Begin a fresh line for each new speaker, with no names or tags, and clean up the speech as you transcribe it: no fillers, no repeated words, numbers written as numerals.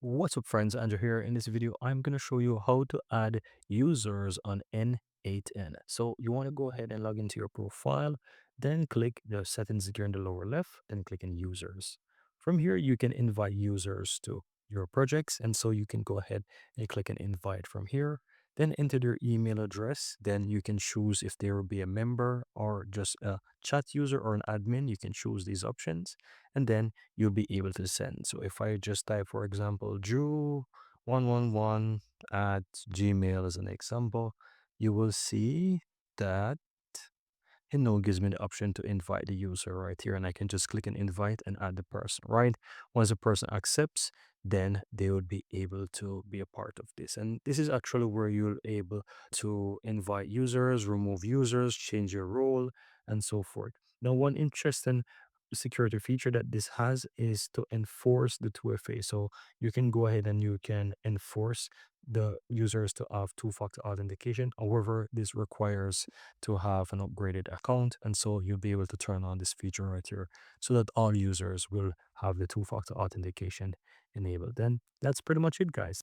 What's up friends, Andrew here. In this video, I'm going to show you how to add users on n8n. So you want to go ahead and log into your profile, then click the settings here in the lower left, then click in users. From here, you can invite users to your projects. And so you can go ahead and click an invite from here, then enter their email address. Then you can choose if they will be a member or just a chat user or an admin. You can choose these options and then you'll be able to send. So if I just type, for example, Drew111 at Gmail as an example, you will see that it now gives me the option to invite the user right here, and I can just click an invite and add the person, right? Once the person accepts, then they would be able to be a part of this. And this is actually where you're able to invite users, remove users, change your role, and so forth. Now, one interesting security feature that this has is to enforce the 2FA. So you can go ahead and you can enforce the users to have two-factor authentication. However, this requires to have an upgraded account, and so you'll be able to turn on this feature right here so that all users will have the two-factor authentication enabled. Then that's pretty much it, guys.